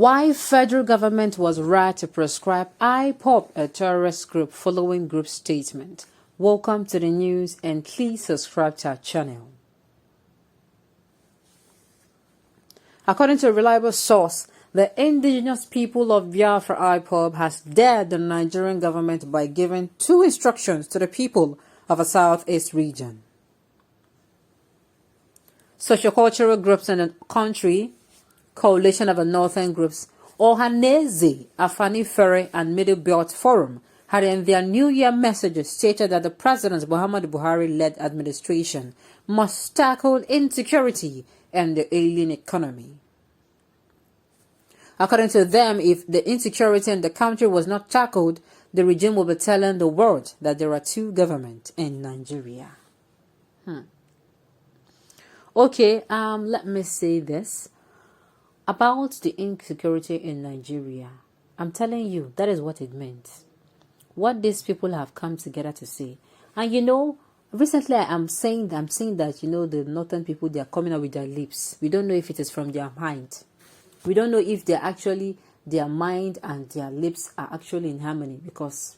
Why federal government was right to prescribe IPOB, a terrorist group, following group statement. Welcome to the news and please subscribe to our channel. According to a reliable source, the indigenous people of Biafra IPOB has dared the Nigerian government by giving two instructions to the people of a southeast region. Sociocultural groups in the country, coalition of the northern groups, Ohaneze, Afani Ferry, and Middle Belt Forum had in their New Year messages stated that the President Muhammadu Buhari-led administration must tackle insecurity and the alien economy. According to them, if the insecurity in the country was not tackled, the regime will be telling the world that there are two governments in Nigeria. Okay, let me say this about the insecurity in Nigeria. I'm telling you, that is what it meant. What these people have come together to say. And you know, recently I'm saying that, you know, the northern people, they are coming out with their lips. We don't know if it is from their mind. We don't know if they're actually, their mind and their lips are actually in harmony, because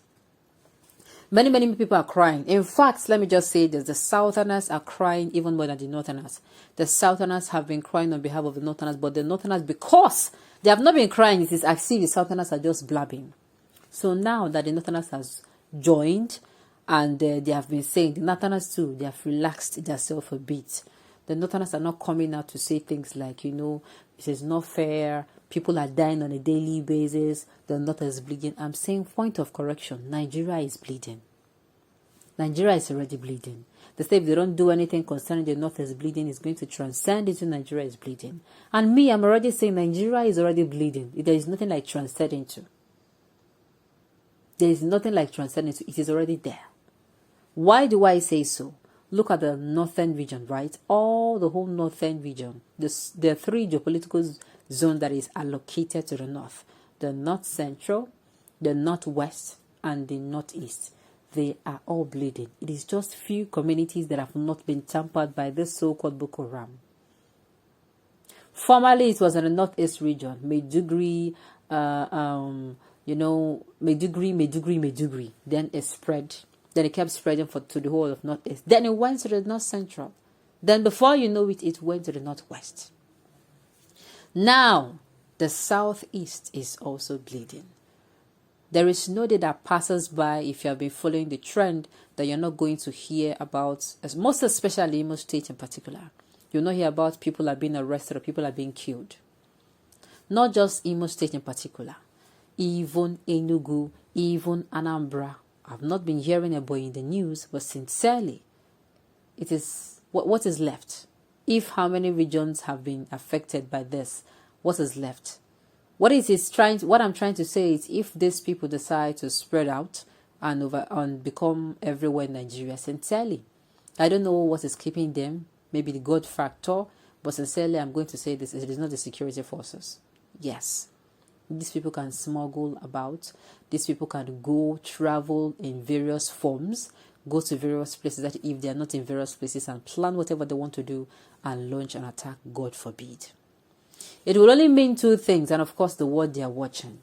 many people are crying. In fact, let me just say this, the Southerners are crying even more than the Northerners. The Southerners have been crying on behalf of the Northerners, but the Northerners, because they have not been crying, it is as if the Southerners are just blabbing. So now that the Northerners has joined, and they have been saying, the Northerners too, they have relaxed themselves a bit. The Northerners are not coming out to say things like, you know, it is not fair, people are dying on a daily basis, the North is bleeding. I'm saying, point of correction, Nigeria is bleeding. Nigeria is already bleeding. They say if they don't do anything concerning the North is bleeding, it's going to transcend into Nigeria is bleeding. And me, I'm already saying Nigeria is already bleeding. There is nothing like transcending to. There is nothing like transcending to. It is already there. Why do I say so? Look at the northern region, right? All the whole northern region. There are three geopolitical zones that is allocated to the north. The north central, the northwest, and the northeast. They are all bleeding. It is just few communities that have not been tampered by this so-called Boko Haram. Formerly, it was in the northeast region. Maiduguri, you know, Maiduguri. Then it spread. Then it kept spreading to the whole of northeast. Then it went to the north central. Then before you know it, it went to the northwest. Now, the southeast is also bleeding. There is no day that passes by, if you have been following the trend, that you're not going to hear about, most especially Imo State in particular. You'll not hear about people are being arrested or people are being killed. Not just Imo State in particular. Even Enugu, even Anambra. I've not been hearing about it in the news, but sincerely, it is what is left. If how many regions have been affected by this, what is left? What I'm trying to say is, if these people decide to spread out and become everywhere in Nigeria, sincerely, I don't know what is keeping them. Maybe the God factor, but sincerely, I'm going to say this: it is not the security forces. Yes. These people can smuggle about. These people can go travel in various forms, go to various places that if they are not in various places, and plan whatever they want to do and launch an attack, God forbid. It will only mean two things, and of course the world they are watching.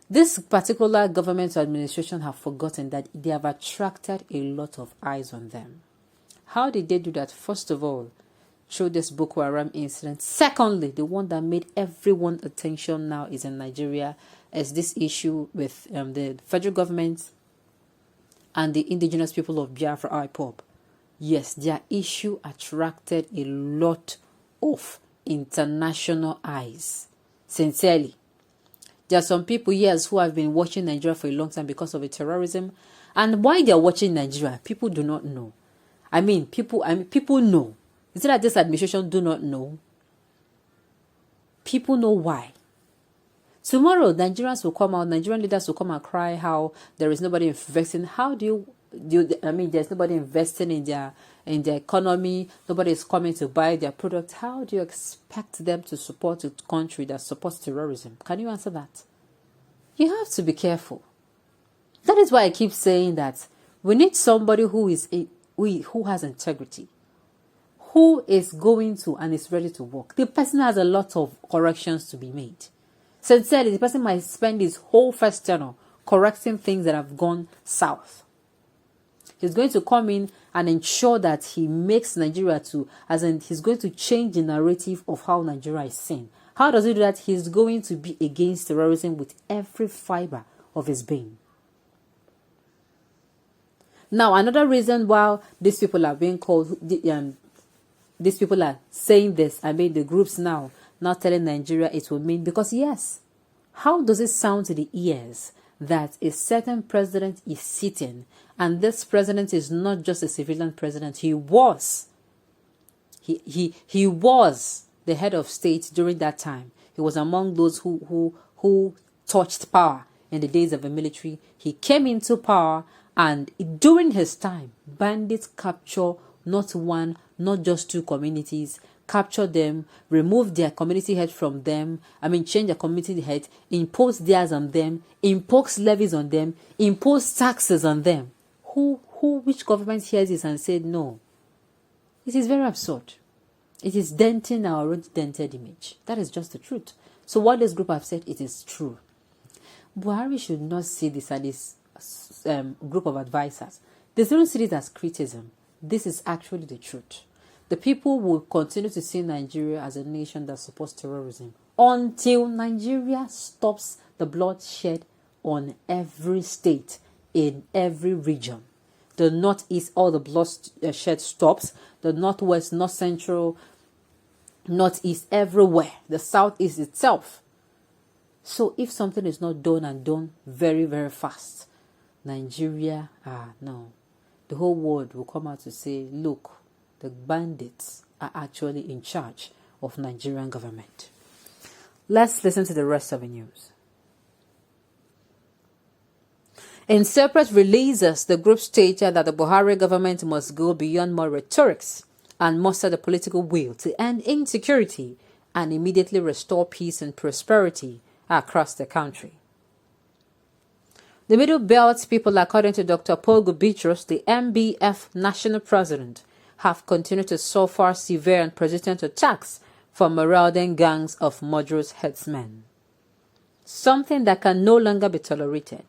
This particular government or administration have forgotten that they have attracted a lot of eyes on them. How did they do that? First of all, through this Boko Haram incident. Secondly, the one that made everyone's attention now is in Nigeria, as this issue with the federal government and the indigenous people of Biafra IPOB. Yes, their issue attracted a lot of international eyes. Sincerely. There are some people, yes, who have been watching Nigeria for a long time because of the terrorism. And why they are watching Nigeria, people do not know. People know. Is it that this administration do not know? People know why. Tomorrow, Nigerians will come out, Nigerian leaders will come and cry how there is nobody investing. How do you there's nobody investing in their economy, nobody is coming to buy their product. How do you expect them to support a country that supports terrorism? Can you answer that? You have to be careful. That is why I keep saying that we need somebody who has integrity, who is going to and is ready to work. The person has a lot of corrections to be made. Sincerely, the person might spend his whole first tenure correcting things that have gone south. He's going to come in and ensure that he makes Nigeria he's going to change the narrative of how Nigeria is seen. How does he do that? He's going to be against terrorism with every fiber of his being. Now, another reason why these people are being called, these people are saying this, the groups now telling Nigeria it will mean, because yes, how does it sound to the ears that a certain president is sitting, and this president is not just a civilian president, he was the head of state during that time. He was among those who touched power in the days of the military. He came into power, and during his time, bandits capture not one, not just two communities, capture them, remove their community head from them, change their community head, impose theirs on them, impose levies on them, impose taxes on them. Which government hears this and said no? It is very absurd. It is denting our already dented image. That is just the truth. So what this group have said, it is true. Buhari should not see this as this group of advisors. They don't see it as criticism. This is actually the truth. The people will continue to see Nigeria as a nation that supports terrorism until Nigeria stops the bloodshed on every state, in every region. The northeast, all the bloodshed stops. The northwest, north central, northeast, everywhere. The southeast itself. So if something is not done and done very, very fast, Nigeria, no. The whole world will come out to say, look, the bandits are actually in charge of Nigerian government. Let's listen to the rest of the news. In separate releases, the group stated that the Buhari government must go beyond more rhetorics and muster the political will to end insecurity and immediately restore peace and prosperity across the country. The Middle Belt people, according to Dr. Pogu Bitrus, the MBF national president, have continued to suffer severe and persistent attacks from marauding gangs of murderous headsmen, something that can no longer be tolerated.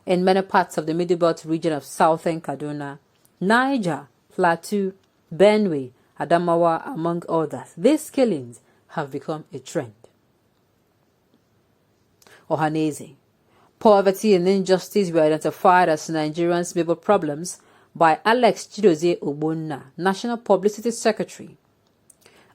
In many parts of the Middle Belt region of southern Kaduna, Niger, Plateau, Benue, Adamawa, among others, these killings have become a trend. Ohaneze. Poverty and injustice were identified as Nigerians' major problems by Alex Chidozie Ogbonna, National Publicity Secretary.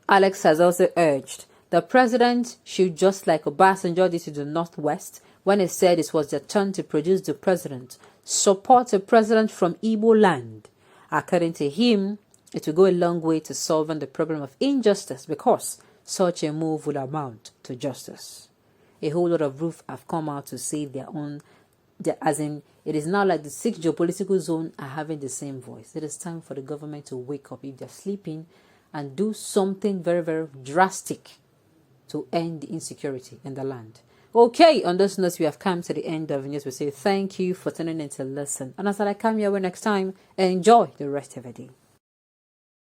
Alex has also urged the president should, just like Obasanjo did to the Northwest when he said it was their turn to produce the president, support a president from Igbo land. According to him, it will go a long way to solving the problem of injustice because such a move would amount to justice. A whole lot of groups have come out to say their own, as in, it is now like the 6 geopolitical zones are having the same voice. It is time for the government to wake up if they're sleeping and do something very, very drastic to end the insecurity in the land. Okay, on this note, we have come to the end of the news. We say thank you for tuning in to listen. And as I come your way next time, enjoy the rest of the day.